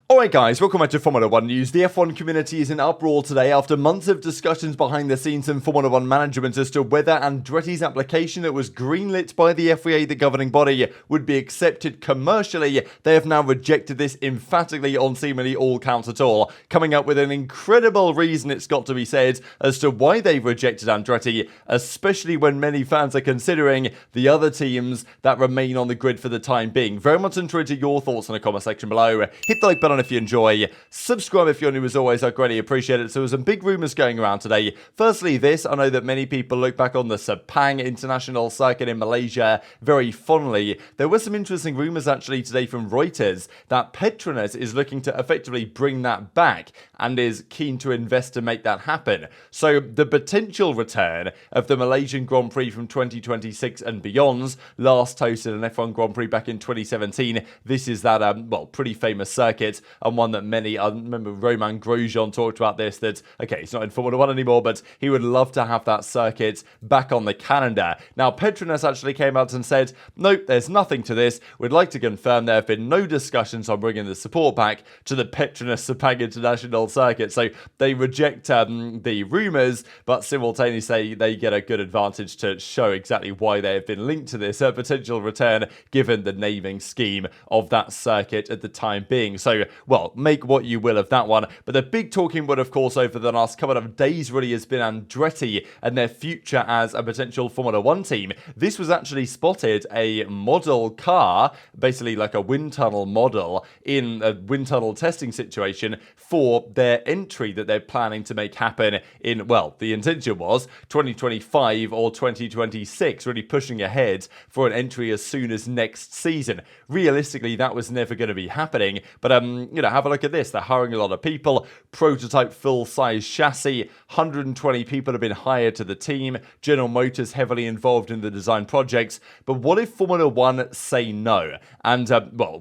Alright guys, welcome back to Formula 1 News. The F1 community is in uproar today after months of discussions behind the scenes in Formula 1 management as to whether Andretti's application that was greenlit by the FIA, the governing body, would be accepted commercially. They have now rejected this emphatically on seemingly all counts at all, coming up with an incredible reason, it's got to be said, as to why they've rejected Andretti, especially when many fans are considering the other teams that remain on the grid for the time being. Very much interested in your thoughts in the comment section below. Hit the like button if you enjoy, subscribe if you're new as always, I greatly appreciate it. So there's some big rumours going around today. Firstly this, I know that many people look back on the Sepang International Circuit in Malaysia very fondly. There were some interesting rumours actually today from Reuters that Petronas is looking to effectively bring that back and is keen to invest to make that happen. So the potential return of the Malaysian Grand Prix from 2026 and beyond, last hosted an F1 Grand Prix back in 2017. This is that pretty famous circuit, and one that many, I remember Romain Grosjean talked about this, that, okay, he's not in Formula 1 anymore, but he would love to have that circuit back on the calendar. Now, Petronas actually came out and said, nope, there's nothing to this. We'd like to confirm there have been no discussions on bringing the support back to the Petronas Sepang International Circuit. So they reject the rumours, but simultaneously they get a good advantage to show exactly why they have been linked to this potential return, given the naming scheme of that circuit at the time being. So, well, make what you will of that one. But the big talking point, of course, over the last couple of days really has been Andretti and their future as a potential Formula 1 team. This was actually spotted a model car, basically like a wind tunnel model, in a wind tunnel testing situation for their entry that they're planning to make happen in, well, the intention was 2025 or 2026, really pushing ahead for an entry as soon as next season. Realistically, that was never going to be happening, but have a look at this. They're hiring a lot of people. Prototype full-size chassis. 120 people have been hired to the team. General Motors heavily involved in the design projects. But what if Formula 1 say no? And,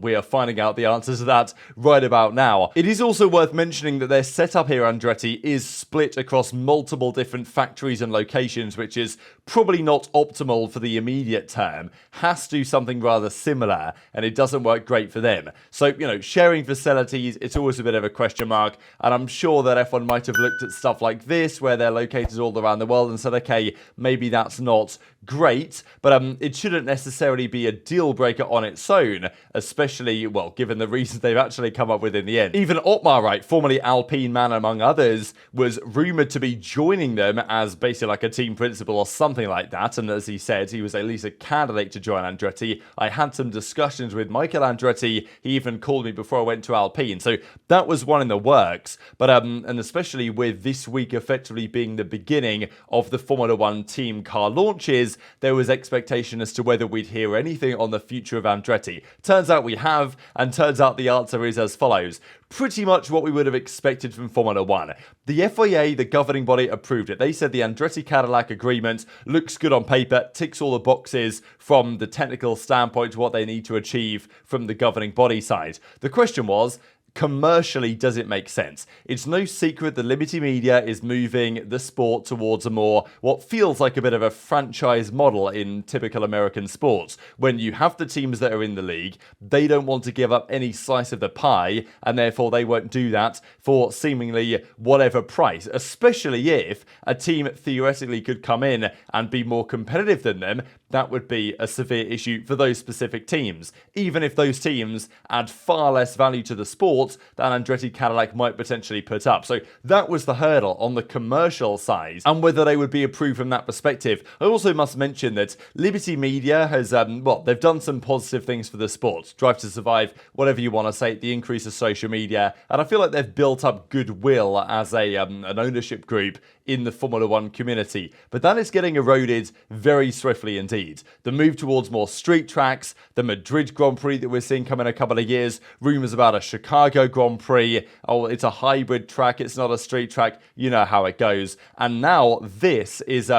we are finding out the answers to that right about now. It is also worth mentioning that their setup here, Andretti, is split across multiple different factories and locations, which is probably not optimal for the immediate term. Has to do something rather similar, and it doesn't work great for them. So, sharing facilities, it's always a bit of a question mark, and I'm sure that F1 might have looked at stuff like this, where they're located all around the world, and said, okay, maybe that's not great, but it shouldn't necessarily be a deal breaker on its own, especially, well, given the reasons they've actually come up with in the end. Even Otmar, right, formerly Alpine man among others, was rumoured to be joining them as basically like a team principal or something like that, and as he said, he was at least a candidate to join Andretti. I had some discussions with Michael Andretti. He even called me before I went to Alpine, so that was one in the works. But and especially with this week effectively being the beginning of the Formula 1 team car launches, there was expectation as to whether we'd hear anything on the future of Andretti. Turns out we have, and turns out the answer is as follows. Pretty much what we would have expected from Formula 1. The FIA, the governing body, approved it. They said the Andretti-Cadillac agreement looks good on paper, ticks all the boxes from the technical standpoint to what they need to achieve from the governing body side. The question was, commercially, does it make sense? It's no secret that Liberty Media is moving the sport towards a more, what feels like a bit of a franchise model in typical American sports. When you have the teams that are in the league, they don't want to give up any slice of the pie, and therefore they won't do that for seemingly whatever price, especially if a team theoretically could come in and be more competitive than them. That would be a severe issue for those specific teams, even if those teams add far less value to the sport than Andretti-Cadillac might potentially put up. So that was the hurdle on the commercial side, and whether they would be approved from that perspective. I also must mention that Liberty Media has, they've done some positive things for the sport. Drive to Survive, whatever you want to say, the increase of social media, and I feel like they've built up goodwill as an ownership group in the Formula 1 community. But that is getting eroded very swiftly indeed. The move towards more street tracks, the Madrid Grand Prix that we're seeing come in a couple of years, rumours about a Chicago Grand Prix, oh, it's a hybrid track, it's not a street track, you know how it goes. And now this is,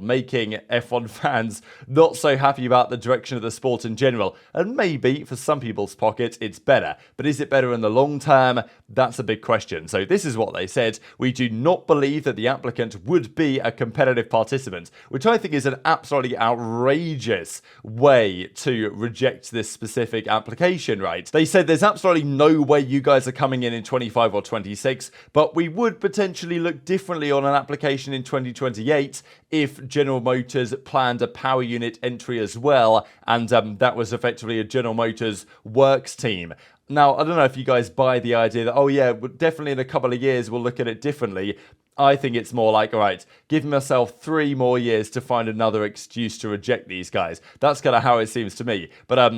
making F1 fans not so happy about the direction of the sport in general. And maybe, for some people's pockets, it's better. But is it better in the long term? That's a big question. So this is what they said. We do not believe that the application applicant would be a competitive participant, which I think is an absolutely outrageous way to reject this specific application, right? They said there's absolutely no way you guys are coming in 25 or 26, but we would potentially look differently on an application in 2028 if General Motors planned a power unit entry as well, and that was effectively a General Motors works team. Now, I don't know if you guys buy the idea that, oh yeah, definitely in a couple of years we'll look at it differently. I think it's more like, all right, give myself 3 more years to find another excuse to reject these guys. That's kind of how it seems to me. But,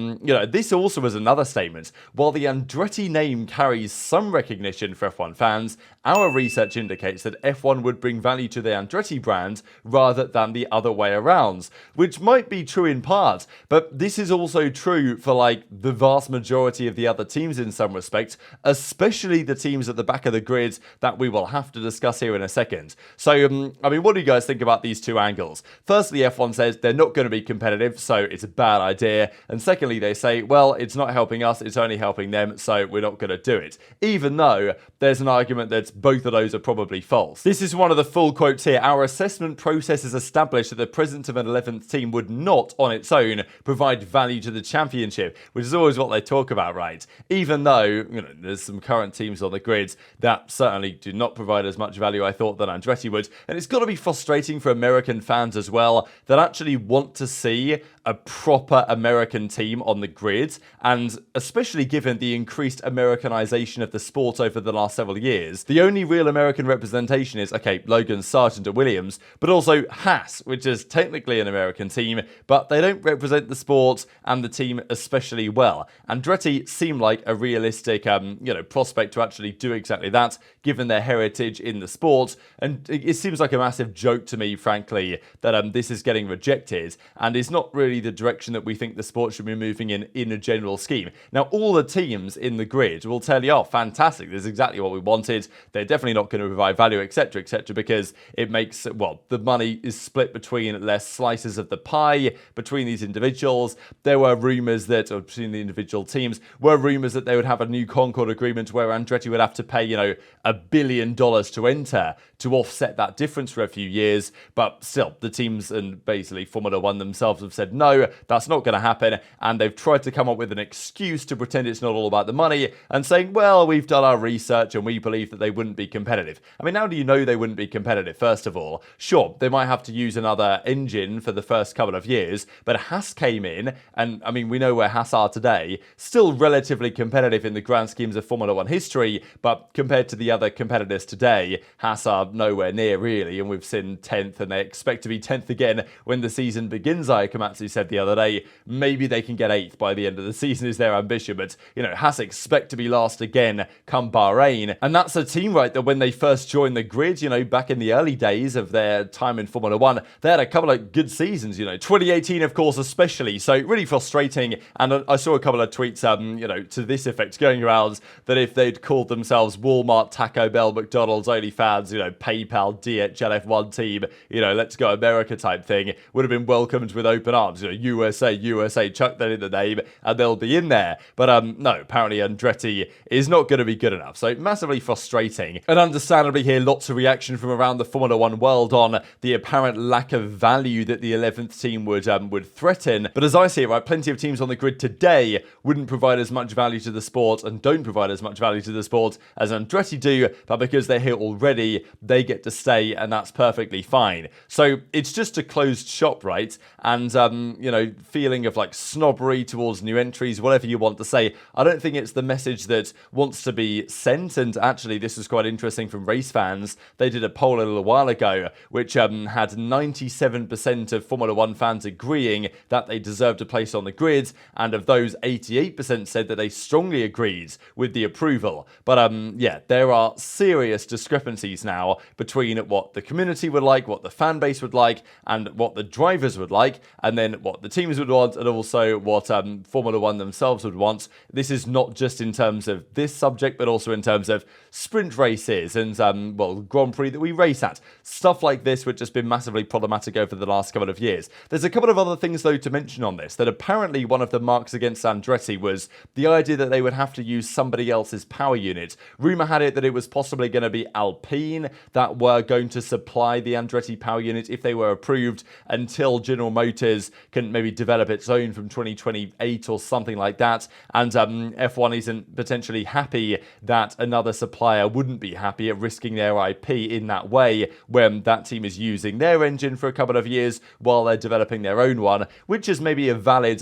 this also was another statement. While the Andretti name carries some recognition for F1 fans, our research indicates that F1 would bring value to the Andretti brand rather than the other way around, which might be true in part, but this is also true for, like, the vast majority of the other teams in some respects, especially the teams at the back of the grid that we will have to discuss here in a second. So, what do you guys think about these two angles? Firstly, F1 says they're not going to be competitive, so it's a bad idea. And secondly, they say, well, it's not helping us, it's only helping them, so we're not going to do it. Even though there's an argument that both of those are probably false. This is one of the full quotes here. Our assessment process has established that the presence of an 11th team would not, on its own, provide value to the championship, which is always what they talk about, right? Even though, there's some current teams on the grid that certainly do not provide as much value, I thought, than Andretti would. And it's got to be frustrating for American fans as well that actually want to see a proper American team on the grid, and especially given the increased Americanization of the sport over the last several years, the only real American representation is, okay, Logan Sargent at Williams, but also Haas, which is technically an American team, but they don't represent the sport and the team especially well. Andretti seem like a realistic, prospect to actually do exactly that, given their heritage in the sport, and it seems like a massive joke to me, frankly, that this is getting rejected, and is not really the direction that we think the sport should be moving in a general scheme. Now, all the teams in the grid will tell you, oh, fantastic, this is exactly what we wanted, they're definitely not going to provide value, etc., etc., because it makes, the money is split between less slices of the pie between these individuals. There were rumours that, or between the individual teams, were rumours that they would have a new Concord agreement where Andretti would have to pay, $1 billion to enter to offset that difference for a few years, but still, the teams and basically Formula One themselves have said, no, that's not going to happen, and they've tried to come up with an excuse to pretend it's not all about the money, and saying, well, we've done our research and we believe that they wouldn't be competitive. I mean, how do you know they wouldn't be competitive, first of all? Sure, they might have to use another engine for the first couple of years, but Haas came in, and we know where Haas are today, still relatively competitive in the grand schemes of Formula One history, but compared to the other competitors today, Haas are nowhere near, really, and we've seen 10th, and they expect to be 10th again when the season begins. Komatsu said the other day, maybe they can get 8th by the end of the season is their ambition, but, Haas expect to be last again come Bahrain, and that's a team, right, that when they first joined the grid, back in the early days of their time in Formula One, they had a couple of good seasons, 2018, of course, especially, so really frustrating, and I saw a couple of tweets, to this effect going around, that if they'd called themselves Walmart, Taco Bell, McDonald's, OnlyFans, PayPal, DHL F1 team, let's go America type thing, would have been welcomed with open arms, USA, chuck that in the name, and they'll be in there. But no, apparently Andretti is not going to be good enough. So massively frustrating. And understandably here, lots of reaction from around the Formula One world on the apparent lack of value that the 11th team would threaten. But as I see it, right, plenty of teams on the grid today wouldn't provide as much value to the sport and don't provide as much value to the sport as Andretti do, but because they're here already, they get to stay, and that's perfectly fine. So it's just a closed shop, right? And, feeling of like snobbery towards new entries, whatever you want to say. I don't think it's the message that wants to be sent. And actually, this was quite interesting from race fans. They did a poll a little while ago, which had 97% of Formula One fans agreeing that they deserved a place on the grid. And of those, 88% said that they strongly agreed with the approval. But there are serious discrepancies now between what the community would like, what the fan base would like, and what the drivers would like, and then what the teams would want, and also what Formula One themselves would want. This is not just in terms of this subject, but also in terms of sprint races and, Grand Prix that we race at. Stuff like this, which has been massively problematic over the last couple of years. There's a couple of other things, though, to mention on this, that apparently one of the marks against Andretti was the idea that they would have to use somebody else's power unit. Rumour had it that it was possibly going to be Alpine, engine that were going to supply the Andretti power unit if they were approved until General Motors can maybe develop its own from 2028 or something like that. And F1 isn't potentially happy that another supplier wouldn't be happy at risking their IP in that way when that team is using their engine for a couple of years while they're developing their own one, which is maybe a valid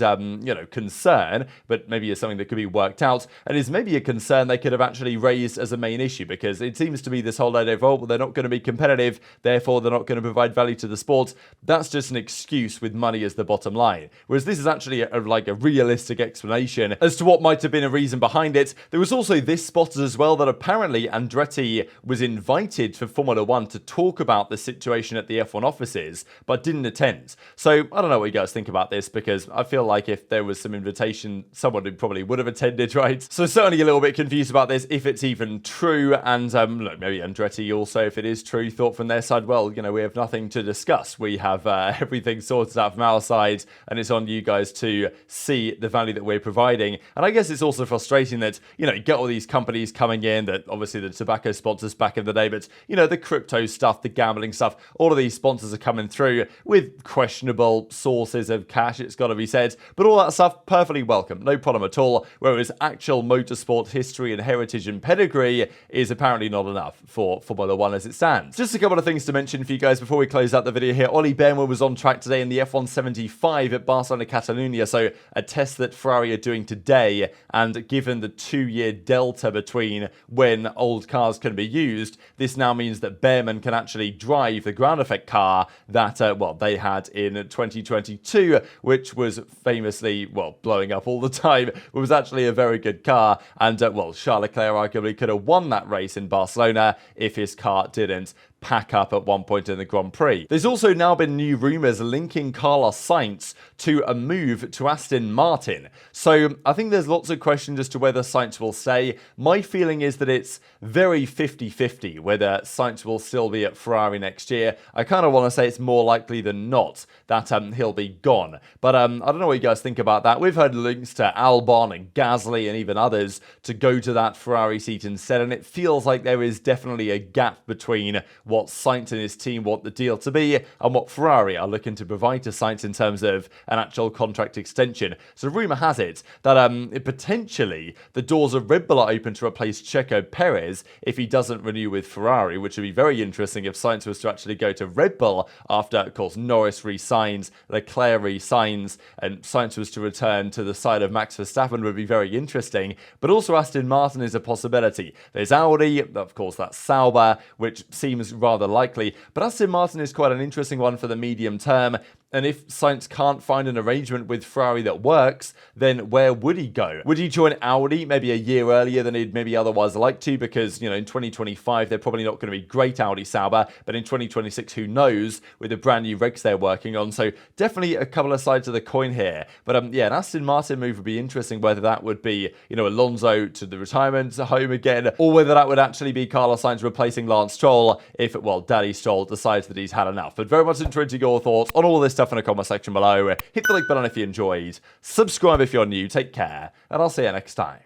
concern, but maybe is something that could be worked out, and is maybe a concern they could have actually raised as a main issue, because it seems to be this whole idea of, oh, well, they're not going to be competitive, therefore they're not going to provide value to the sport. That's just an excuse with money as the bottom line. Whereas this is actually a realistic explanation as to what might have been a reason behind it. There was also this spotted as well, that apparently Andretti was invited for Formula One to talk about the situation at the F1 offices, but didn't attend. So I don't know what you guys think about this, because I feel like if there was some invitation, someone who probably would have attended, right? So certainly a little bit confused about this, if it's even true. And look, maybe Andretti also, if it is true, thought from their side, well, we have nothing to discuss. We have everything sorted out from our side, and it's on you guys to see the value that we're providing. And I guess it's also frustrating that, you get all these companies coming in, that obviously the tobacco sponsors back in the day, but, the crypto stuff, the gambling stuff, all of these sponsors are coming through with questionable sources of cash, it's got to be said. But all that stuff, perfectly welcome, no problem at all. Whereas actual motorsport history and heritage and pedigree is apparently not enough for Formula One as it stands. Just a couple of things to mention for you guys before we close out the video here. Ollie Bearman was on track today in the F175 at Barcelona, Catalonia, so a test that Ferrari are doing today. And given the 2-year delta between when old cars can be used, this now means that Bearman can actually drive the ground effect car that, they had in 2022, which was famously, blowing up all the time. It was actually a very good car, and, Charles Leclerc arguably could have won that race in Barcelona if his car didn't pack up at one point in the Grand Prix. There's also now been new rumours linking Carlos Sainz to a move to Aston Martin. So I think there's lots of questions as to whether Sainz will stay. My feeling is that it's very 50-50 whether Sainz will still be at Ferrari next year. I kind of want to say it's more likely than not that he'll be gone. But I don't know what you guys think about that. We've heard links to Albon and Gasly and even others to go to that Ferrari seat instead, and it feels like there is definitely a gap between what Sainz and his team want the deal to be and what Ferrari are looking to provide to Sainz in terms of an actual contract extension. So rumour has it that potentially the doors of Red Bull are open to replace Checo Perez if he doesn't renew with Ferrari, which would be very interesting if Sainz was to actually go to Red Bull after, of course, Norris re-signs, Leclerc re-signs, and Sainz was to return to the side of Max Verstappen. Would be very interesting. But also Aston Martin is a possibility. There's Audi, of course, that's Sauber, which seems rather likely, but Aston Martin is quite an interesting one for the medium term. And if Sainz can't find an arrangement with Ferrari that works, then where would he go? Would he join Audi maybe a year earlier than he'd maybe otherwise like to? Because, in 2025, they're probably not going to be great Audi Sauber, but in 2026, who knows, with the brand new regs they're working on. So definitely a couple of sides of the coin here. But an Aston Martin move would be interesting, whether that would be, Alonso to the retirement home again, or whether that would actually be Carlos Sainz replacing Lance Stroll if, Daddy Stroll decides that he's had enough. But very much interested your thoughts on all this stuff in the comment section below. Hit the like button if you enjoyed, subscribe if you're new, take care, and I'll see you next time.